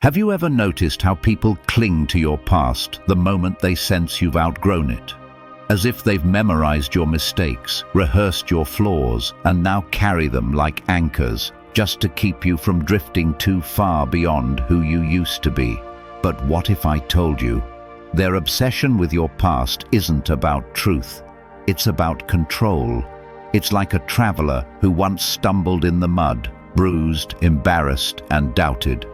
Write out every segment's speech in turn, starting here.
Have you ever noticed how people cling to your past the moment they sense you've outgrown it? As if they've memorized your mistakes, rehearsed your flaws, and now carry them like anchors, just to keep you from drifting too far beyond who you used to be. But what if I told you, their obsession with your past isn't about truth, it's about control. It's like a traveler who once stumbled in the mud, bruised, embarrassed, and doubted.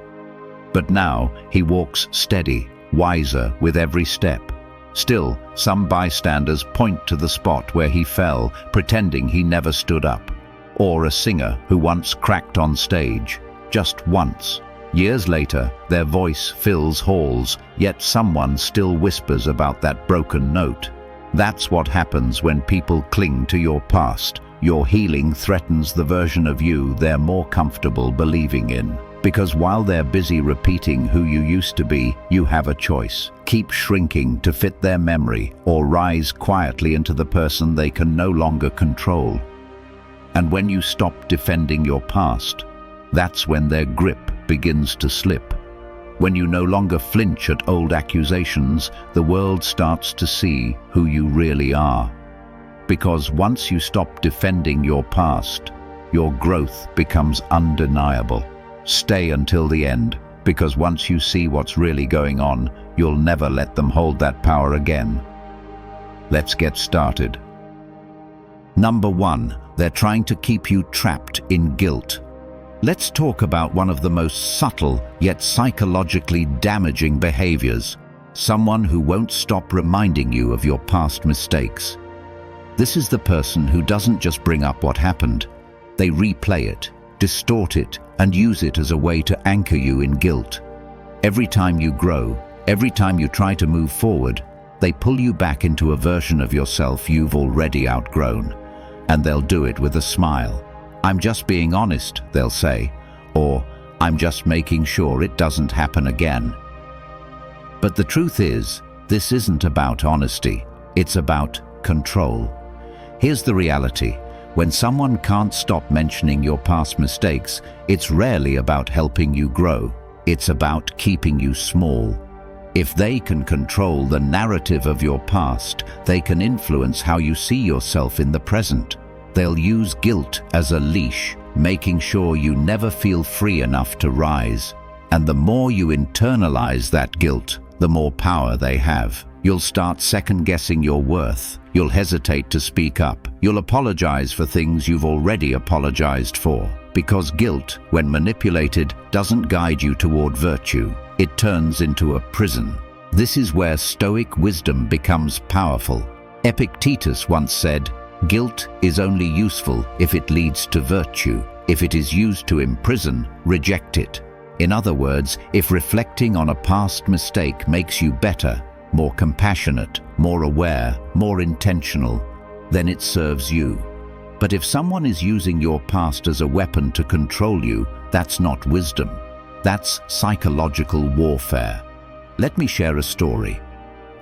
But now he walks steady, wiser with every step. Still, some bystanders point to the spot where he fell, pretending he never stood up. Or a singer who once cracked on stage, just once. Years later, their voice fills halls, yet someone still whispers about that broken note. That's what happens when people cling to your past. Your healing threatens the version of you they're more comfortable believing in. Because while they're busy repeating who you used to be, you have a choice. Keep shrinking to fit their memory, or rise quietly into the person they can no longer control. And when you stop defending your past, that's when their grip begins to slip. When you no longer flinch at old accusations, the world starts to see who you really are. Because once you stop defending your past, your growth becomes undeniable. Stay until the end, because once you see what's really going on, you'll never let them hold that power again. Let's get started. Number 1, they're trying to keep you trapped in guilt. Let's talk about one of the most subtle yet psychologically damaging behaviors. Someone who won't stop reminding you of your past mistakes. This is the person who doesn't just bring up what happened. They replay it, distort it, and use it as a way to anchor you in guilt. Every time you grow, every time you try to move forward, they pull you back into a version of yourself you've already outgrown. And they'll do it with a smile. "I'm just being honest," they'll say, or "I'm just making sure it doesn't happen again." But the truth is, this isn't about honesty, it's about control. Here's the reality. When someone can't stop mentioning your past mistakes, it's rarely about helping you grow. It's about keeping you small. If they can control the narrative of your past, they can influence how you see yourself in the present. They'll use guilt as a leash, making sure you never feel free enough to rise. And the more you internalize that guilt, the more power they have. You'll start second-guessing your worth. You'll hesitate to speak up. You'll apologize for things you've already apologized for. Because guilt, when manipulated, doesn't guide you toward virtue. It turns into a prison. This is where Stoic wisdom becomes powerful. Epictetus once said, "Guilt is only useful if it leads to virtue. If it is used to imprison, reject it." In other words, if reflecting on a past mistake makes you better, more compassionate, more aware, more intentional, then it serves you. But if someone is using your past as a weapon to control you, that's not wisdom. That's psychological warfare. Let me share a story.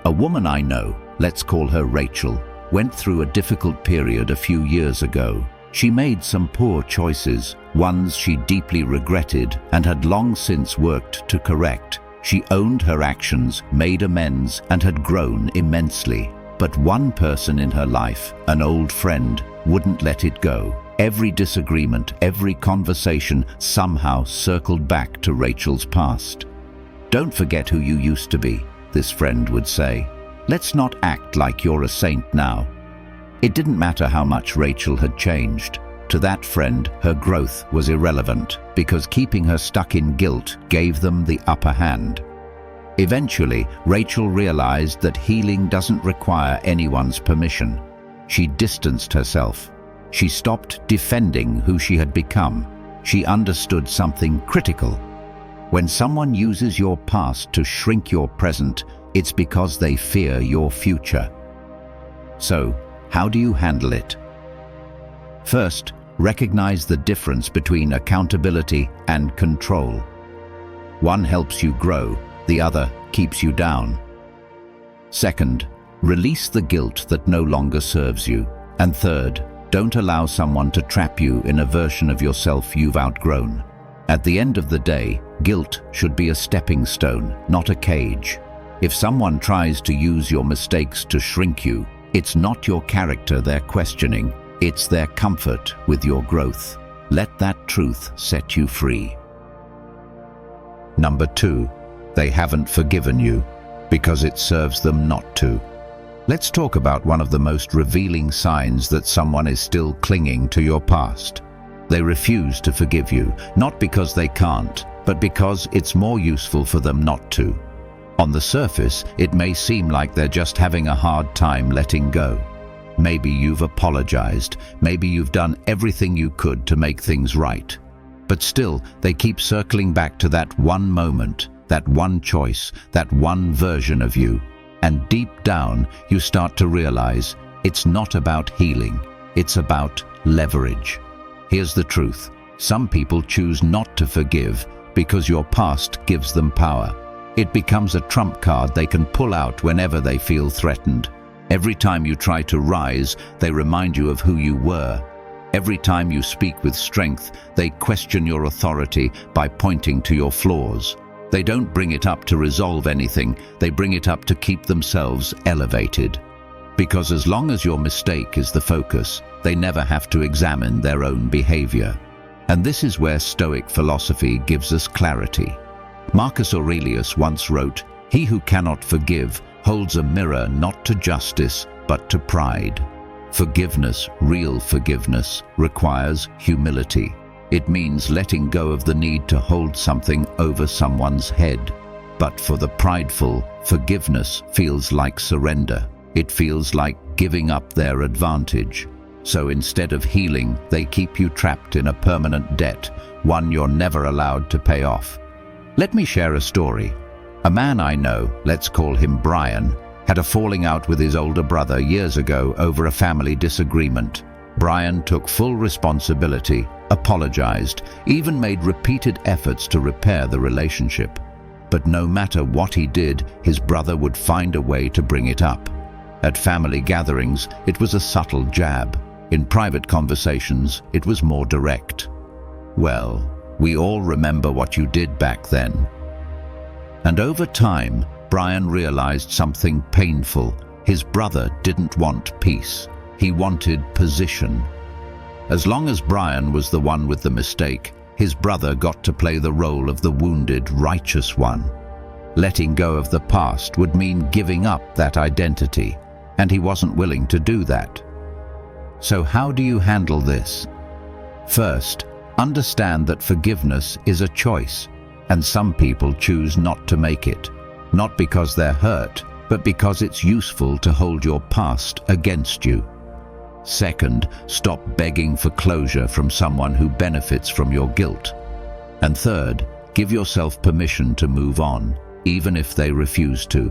A woman I know, let's call her Rachel, went through a difficult period a few years ago. She made some poor choices, ones she deeply regretted and had long since worked to correct. She owned her actions, made amends, and had grown immensely. But one person in her life, an old friend, wouldn't let it go. Every disagreement, every conversation somehow circled back to Rachel's past. "Don't forget who you used to be," this friend would say. "Let's not act like you're a saint now." It didn't matter how much Rachel had changed. To that friend, her growth was irrelevant, because keeping her stuck in guilt gave them the upper hand. Eventually, Rachel realized that healing doesn't require anyone's permission. She distanced herself. She stopped defending who she had become. She understood something critical. When someone uses your past to shrink your present, it's because they fear your future. So, how do you handle it? First, recognize the difference between accountability and control. One helps you grow, the other keeps you down. Second, release the guilt that no longer serves you. And third, don't allow someone to trap you in a version of yourself you've outgrown. At the end of the day, guilt should be a stepping stone, not a cage. If someone tries to use your mistakes to shrink you, it's not your character they're questioning, it's their comfort with your growth. Let that truth set you free. Number 2, they haven't forgiven you because it serves them not to. Let's talk about one of the most revealing signs that someone is still clinging to your past. They refuse to forgive you, not because they can't, but because it's more useful for them not to. On the surface, it may seem like they're just having a hard time letting go. Maybe you've apologized, maybe you've done everything you could to make things right. But still, they keep circling back to that one moment, that one choice, that one version of you. And deep down, you start to realize it's not about healing, it's about leverage. Here's the truth. Some people choose not to forgive because your past gives them power. It becomes a trump card they can pull out whenever they feel threatened. Every time you try to rise, they remind you of who you were. Every time you speak with strength, they question your authority by pointing to your flaws. They don't bring it up to resolve anything, they bring it up to keep themselves elevated. Because as long as your mistake is the focus, they never have to examine their own behavior. And this is where Stoic philosophy gives us clarity. Marcus Aurelius once wrote, "He who cannot forgive holds a mirror not to justice, but to pride." Forgiveness, real forgiveness, requires humility. It means letting go of the need to hold something over someone's head. But for the prideful, forgiveness feels like surrender. It feels like giving up their advantage. So instead of healing, they keep you trapped in a permanent debt, one you're never allowed to pay off. Let me share a story. A man I know, let's call him Brian, had a falling out with his older brother years ago over a family disagreement. Brian took full responsibility, apologized, even made repeated efforts to repair the relationship. But no matter what he did, his brother would find a way to bring it up. At family gatherings, it was a subtle jab. In private conversations, it was more direct. "Well, we all remember what you did back then." And over time, Brian realized something painful. His brother didn't want peace. He wanted position. As long as Brian was the one with the mistake, his brother got to play the role of the wounded, righteous one. Letting go of the past would mean giving up that identity, and he wasn't willing to do that. So how do you handle this? First, understand that forgiveness is a choice, and some people choose not to make it. Not because they're hurt, but because it's useful to hold your past against you. Second, stop begging for closure from someone who benefits from your guilt. And third, give yourself permission to move on, even if they refuse to.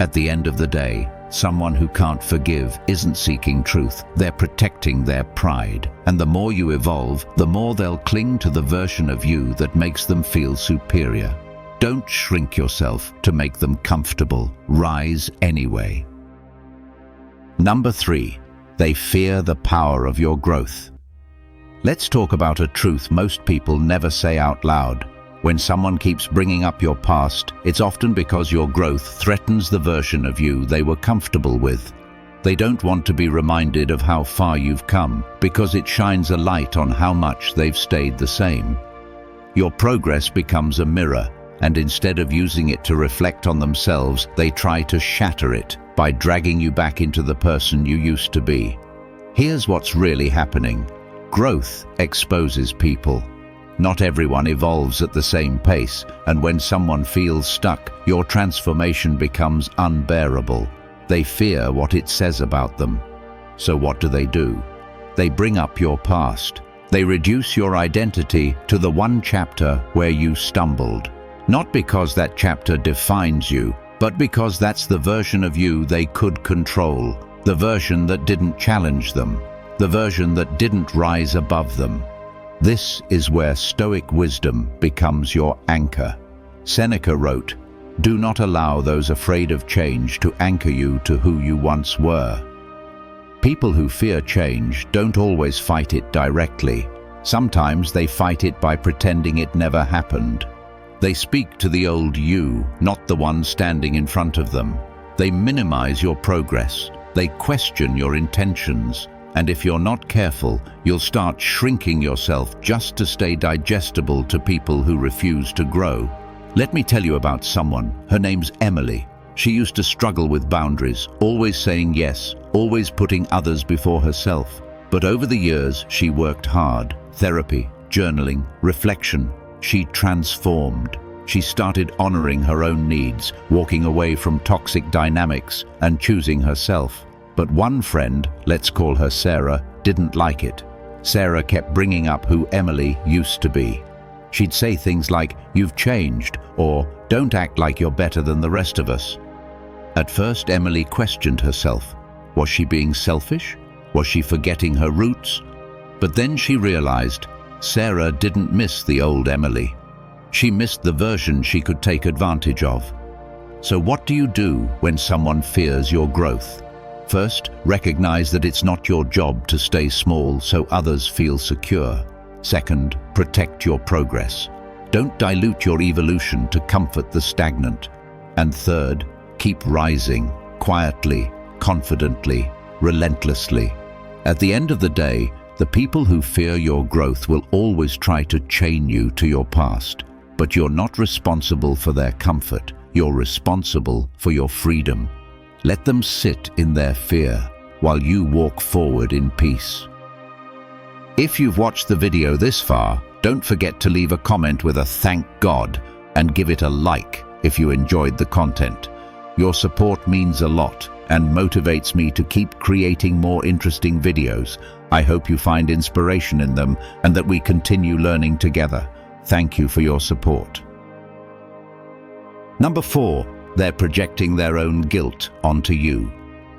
At the end of the day, someone who can't forgive isn't seeking truth, they're protecting their pride. And the more you evolve, the more they'll cling to the version of you that makes them feel superior. Don't shrink yourself to make them comfortable. Rise anyway. Number 3, they fear the power of your growth. Let's talk about a truth most people never say out loud. When someone keeps bringing up your past, it's often because your growth threatens the version of you they were comfortable with. They don't want to be reminded of how far you've come, because it shines a light on how much they've stayed the same. Your progress becomes a mirror, and instead of using it to reflect on themselves, they try to shatter it by dragging you back into the person you used to be. Here's what's really happening. Growth exposes people. Not everyone evolves at the same pace, and when someone feels stuck, your transformation becomes unbearable. They fear what it says about them. So what do? They bring up your past. They reduce your identity to the one chapter where you stumbled. Not because that chapter defines you, but because that's the version of you they could control, the version that didn't challenge them, the version that didn't rise above them. This is where Stoic wisdom becomes your anchor. Seneca wrote, "Do not allow those afraid of change to anchor you to who you once were." People who fear change don't always fight it directly. Sometimes they fight it by pretending it never happened. They speak to the old you, not the one standing in front of them. They minimize your progress. They question your intentions. And if you're not careful, you'll start shrinking yourself just to stay digestible to people who refuse to grow. Let me tell you about someone. Her name's Emily. She used to struggle with boundaries, always saying yes, always putting others before herself. But over the years, she worked hard. Therapy, journaling, reflection. She transformed. She started honoring her own needs, walking away from toxic dynamics and choosing herself. But one friend, let's call her Sarah, didn't like it. Sarah kept bringing up who Emily used to be. She'd say things like, "You've changed," or "Don't act like you're better than the rest of us." At first, Emily questioned herself. Was she being selfish? Was she forgetting her roots? But then she realized Sarah didn't miss the old Emily. She missed the version she could take advantage of. So what do you do when someone fears your growth? First, recognize that it's not your job to stay small so others feel secure. Second, protect your progress. Don't dilute your evolution to comfort the stagnant. And third, keep rising, quietly, confidently, relentlessly. At the end of the day, the people who fear your growth will always try to chain you to your past. But you're not responsible for their comfort. You're responsible for your freedom. Let them sit in their fear while you walk forward in peace. If you've watched the video this far, don't forget to leave a comment with a "Thank God" and give it a like if you enjoyed the content. Your support means a lot and motivates me to keep creating more interesting videos. I hope you find inspiration in them and that we continue learning together. Thank you for your support. Number 4. They're projecting their own guilt onto you.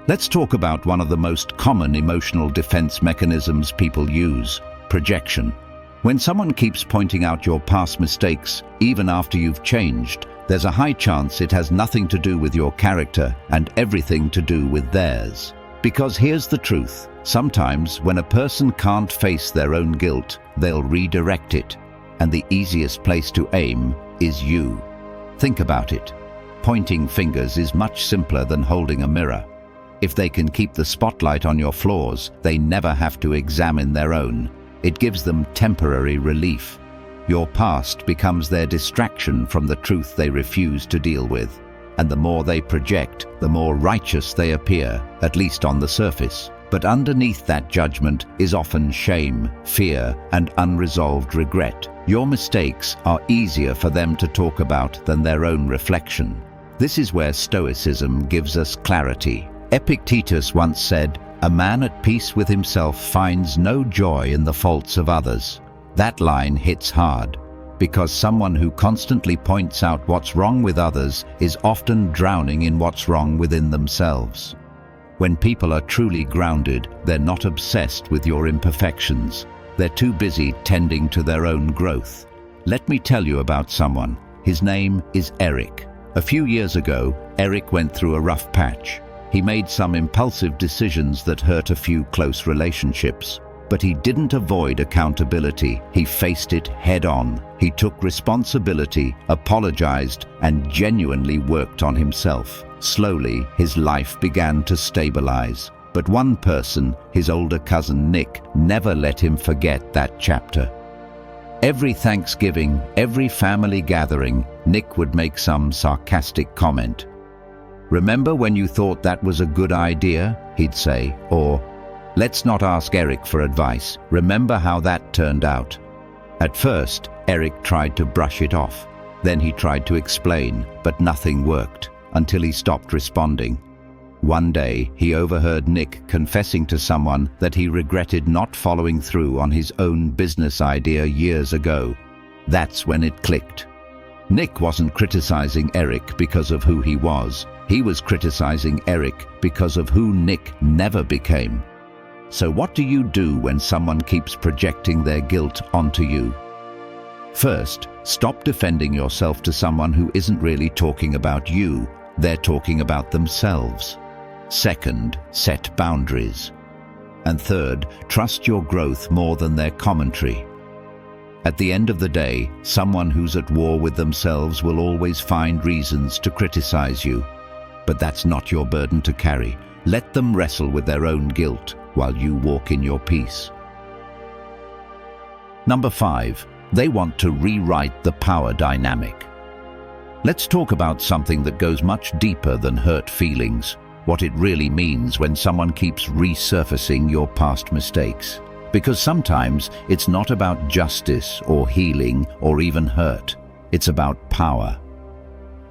Let's talk about one of the most common emotional defense mechanisms people use: projection. When someone keeps pointing out your past mistakes, even after you've changed, there's a high chance it has nothing to do with your character and everything to do with theirs. Because here's the truth: sometimes when a person can't face their own guilt, they'll redirect it. And the easiest place to aim is you. Think about it. Pointing fingers is much simpler than holding a mirror. If they can keep the spotlight on your flaws, they never have to examine their own. It gives them temporary relief. Your past becomes their distraction from the truth they refuse to deal with. And the more they project, the more righteous they appear, at least on the surface. But underneath that judgment is often shame, fear, and unresolved regret. Your mistakes are easier for them to talk about than their own reflection. This is where Stoicism gives us clarity. Epictetus once said, "A man at peace with himself finds no joy in the faults of others." That line hits hard, because someone who constantly points out what's wrong with others is often drowning in what's wrong within themselves. When people are truly grounded, they're not obsessed with your imperfections. They're too busy tending to their own growth. Let me tell you about someone. His name is Eric. A few years ago, Eric went through a rough patch. He made some impulsive decisions that hurt a few close relationships. But he didn't avoid accountability. He faced it head on. He took responsibility, apologized, and genuinely worked on himself. Slowly, his life began to stabilize. But one person, his older cousin Nick, never let him forget that chapter. Every Thanksgiving, every family gathering, Nick would make some sarcastic comment. "Remember when you thought that was a good idea?" he'd say, or "Let's not ask Eric for advice. Remember how that turned out." At first, Eric tried to brush it off. Then he tried to explain, but nothing worked, until he stopped responding. One day, he overheard Nick confessing to someone that he regretted not following through on his own business idea years ago. That's when it clicked. Nick wasn't criticizing Eric because of who he was. He was criticizing Eric because of who Nick never became. So what do you do when someone keeps projecting their guilt onto you? First, stop defending yourself to someone who isn't really talking about you. They're talking about themselves. Second, set boundaries. And third, trust your growth more than their commentary. At the end of the day, someone who's at war with themselves will always find reasons to criticize you. But that's not your burden to carry. Let them wrestle with their own guilt while you walk in your peace. Number 5. They want to rewrite the power dynamic. Let's talk about something that goes much deeper than hurt feelings, what it really means when someone keeps resurfacing your past mistakes. Because sometimes it's not about justice or healing or even hurt. It's about power.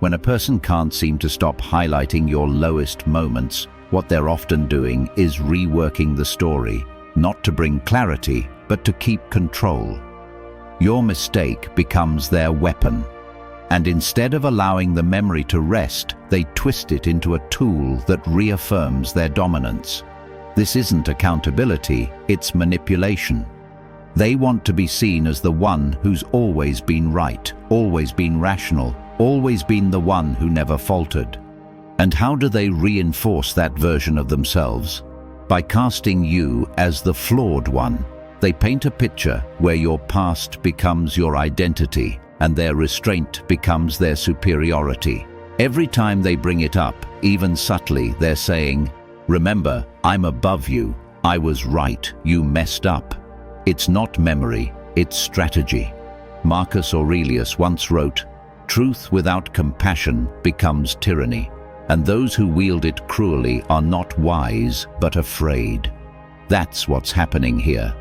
When a person can't seem to stop highlighting your lowest moments, what they're often doing is reworking the story, not to bring clarity, but to keep control. Your mistake becomes their weapon, and instead of allowing the memory to rest, they twist it into a tool that reaffirms their dominance. This isn't accountability, it's manipulation. They want to be seen as the one who's always been right, always been rational, always been the one who never faltered. And how do they reinforce that version of themselves? By casting you as the flawed one. They paint a picture where your past becomes your identity and their restraint becomes their superiority. Every time they bring it up, even subtly, they're saying, "Remember, I'm above you. I was right. You messed up." It's not memory, it's strategy. Marcus Aurelius once wrote, "Truth without compassion becomes tyranny, and those who wield it cruelly are not wise, but afraid." That's what's happening here.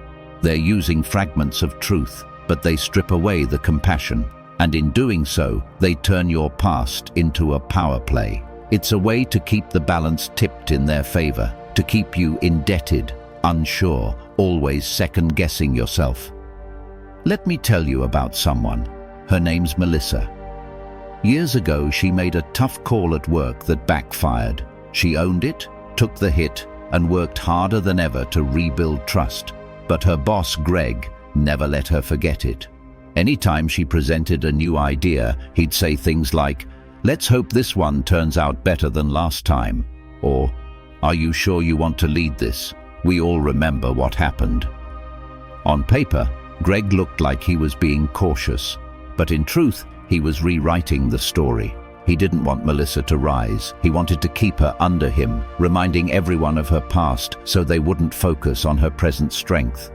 They're using fragments of truth, but they strip away the compassion, and in doing so, they turn your past into a power play. It's a way to keep the balance tipped in their favor, to keep you indebted, unsure, always second-guessing yourself. Let me tell you about someone. Her name's Melissa. Years ago, she made a tough call at work that backfired. She owned it, took the hit, and worked harder than ever to rebuild trust. But her boss, Greg, never let her forget it. Anytime she presented a new idea, he'd say things like, "Let's hope this one turns out better than last time," or, "Are you sure you want to lead this? We all remember what happened." On paper, Greg looked like he was being cautious, but in truth, he was rewriting the story. He didn't want Melissa to rise. He wanted to keep her under him, reminding everyone of her past so they wouldn't focus on her present strength.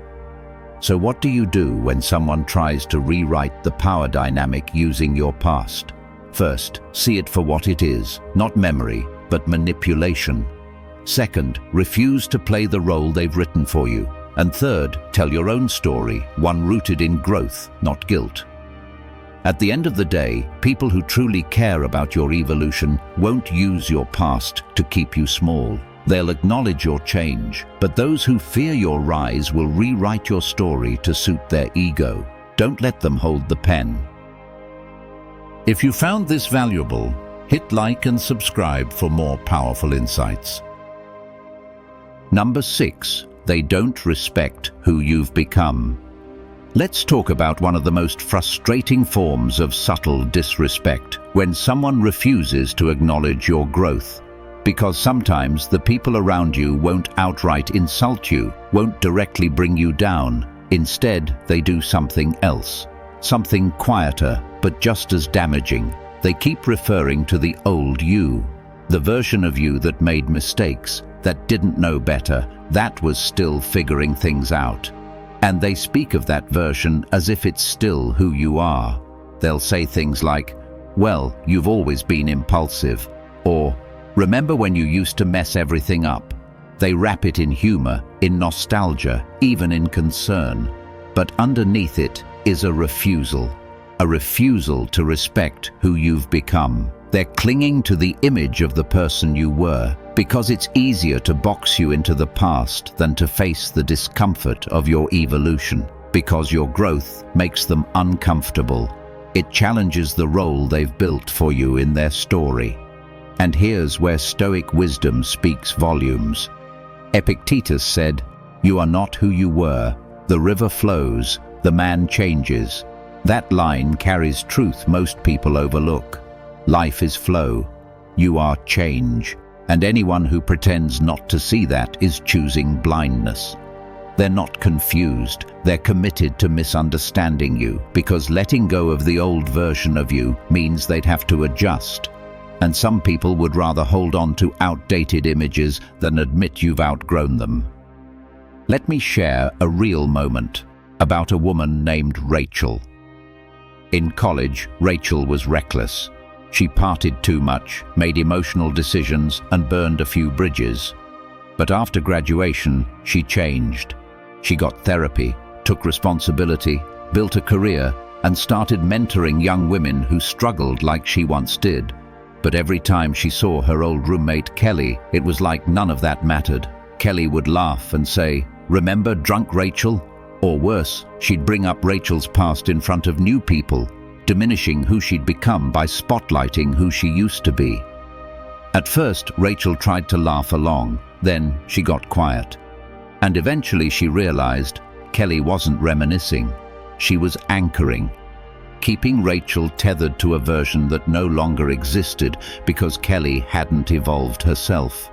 So what do you do when someone tries to rewrite the power dynamic using your past? First, see it for what it is, not memory, but manipulation. Second, refuse to play the role they've written for you. And third, tell your own story, one rooted in growth, not guilt. At the end of the day, people who truly care about your evolution won't use your past to keep you small. They'll acknowledge your change, but those who fear your rise will rewrite your story to suit their ego. Don't let them hold the pen. If you found this valuable, hit like and subscribe for more powerful insights. Number 6. They don't respect who you've become. Let's talk about one of the most frustrating forms of subtle disrespect, when someone refuses to acknowledge your growth. Because sometimes the people around you won't outright insult you, won't directly bring you down. Instead, they do something else. Something quieter, but just as damaging. They keep referring to the old you, the version of you that made mistakes, that didn't know better, that was still figuring things out. And they speak of that version as if it's still who you are. They'll say things like, "Well, you've always been impulsive," or "Remember when you used to mess everything up?" They wrap it in humor, in nostalgia, even in concern. But underneath it is a refusal to respect who you've become. They're clinging to the image of the person you were, because it's easier to box you into the past than to face the discomfort of your evolution, because your growth makes them uncomfortable. It challenges the role they've built for you in their story. And here's where Stoic wisdom speaks volumes. Epictetus said, "You are not who you were. The river flows, the man changes." That line carries truth most people overlook. Life is flow. You are change. And anyone who pretends not to see that is choosing blindness. They're not confused. They're committed to misunderstanding you, because letting go of the old version of you means they'd have to adjust. And some people would rather hold on to outdated images than admit you've outgrown them. Let me share a real moment about a woman named Rachel. In college, Rachel was reckless. She partied too much, made emotional decisions, and burned a few bridges. But after graduation, she changed. She got therapy, took responsibility, built a career, and started mentoring young women who struggled like she once did. But every time she saw her old roommate Kelly, it was like none of that mattered. Kelly would laugh and say, "Remember drunk Rachel?" Or worse, she'd bring up Rachel's past in front of new people, diminishing who she'd become by spotlighting who she used to be. At first, Rachel tried to laugh along, then she got quiet. And eventually she realized Kelly wasn't reminiscing, she was anchoring, keeping Rachel tethered to a version that no longer existed because Kelly hadn't evolved herself.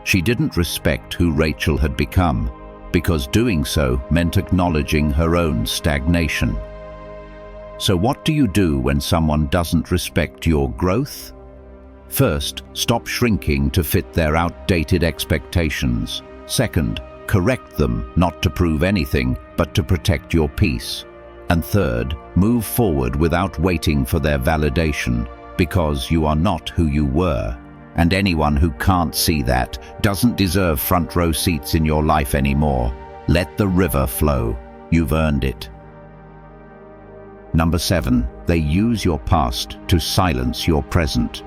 She didn't respect who Rachel had become, because doing so meant acknowledging her own stagnation. So what do you do when someone doesn't respect your growth? First, stop shrinking to fit their outdated expectations. Second, correct them, not to prove anything, but to protect your peace. And third, move forward without waiting for their validation, because you are not who you were. And anyone who can't see that doesn't deserve front row seats in your life anymore. Let the river flow. You've earned it. Number 7, they use your past to silence your present.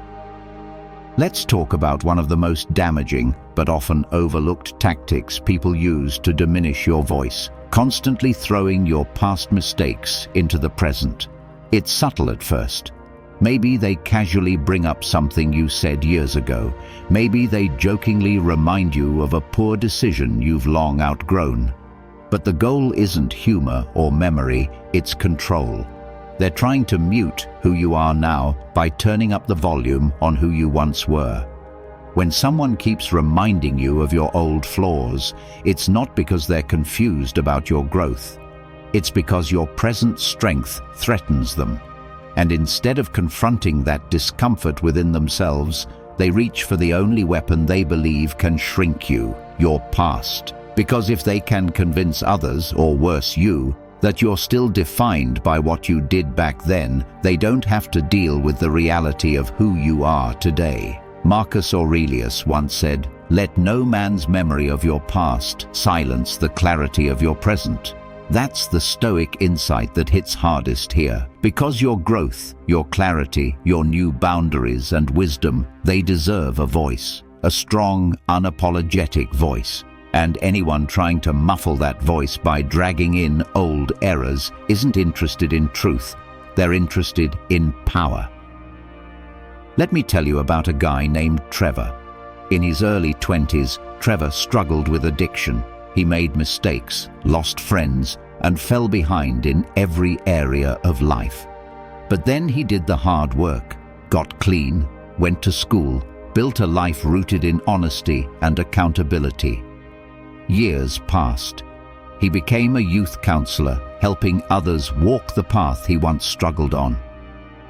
Let's talk about one of the most damaging but often overlooked tactics people use to diminish your voice, constantly throwing your past mistakes into the present. It's subtle at first. Maybe they casually bring up something you said years ago. Maybe they jokingly remind you of a poor decision you've long outgrown. But the goal isn't humor or memory, it's control. They're trying to mute who you are now by turning up the volume on who you once were. When someone keeps reminding you of your old flaws, it's not because they're confused about your growth. It's because your present strength threatens them. And instead of confronting that discomfort within themselves, they reach for the only weapon they believe can shrink you, your past. Because if they can convince others, or worse you, that you're still defined by what you did back then, they don't have to deal with the reality of who you are today. Marcus Aurelius once said, "Let no man's memory of your past silence the clarity of your present." That's the Stoic insight that hits hardest here. Because your growth, your clarity, your new boundaries and wisdom, they deserve a voice. A strong, unapologetic voice. And anyone trying to muffle that voice by dragging in old errors isn't interested in truth. They're interested in power. Let me tell you about a guy named Trevor. In his early 20s, Trevor struggled with addiction. He made mistakes, lost friends, and fell behind in every area of life. But then he did the hard work, got clean, went to school, built a life rooted in honesty and accountability. Years passed. He became a youth counselor, helping others walk the path he once struggled on.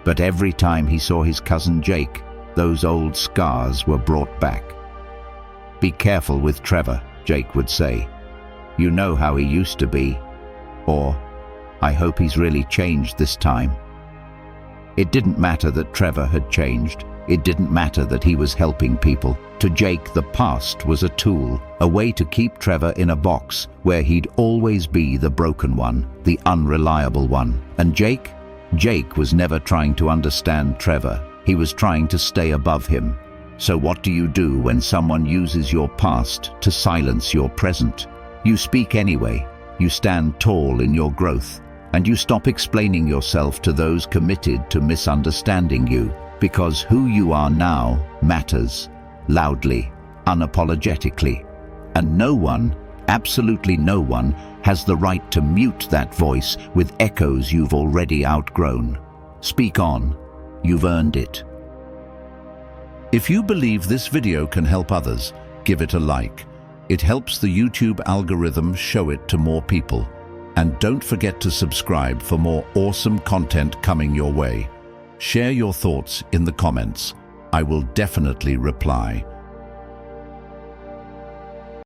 But every time he saw his cousin Jake, those old scars were brought back. "Be careful with Trevor," Jake would say. "You know how he used to be." Or, "I hope he's really changed this time." It didn't matter that Trevor had changed. It didn't matter that he was helping people. To Jake, the past was a tool, a way to keep Trevor in a box where he'd always be the broken one, the unreliable one. And Jake was never trying to understand Trevor. He was trying to stay above him. So what do you do when someone uses your past to silence your present? You speak anyway. You stand tall in your growth, and you stop explaining yourself to those committed to misunderstanding you, because who you are now matters, loudly, unapologetically. And no one, absolutely no one, has the right to mute that voice with echoes you've already outgrown. Speak on. You've earned it. If you believe this video can help others, give it a like. It helps the YouTube algorithm show it to more people. And don't forget to subscribe for more awesome content coming your way. Share your thoughts in the comments. I will definitely reply.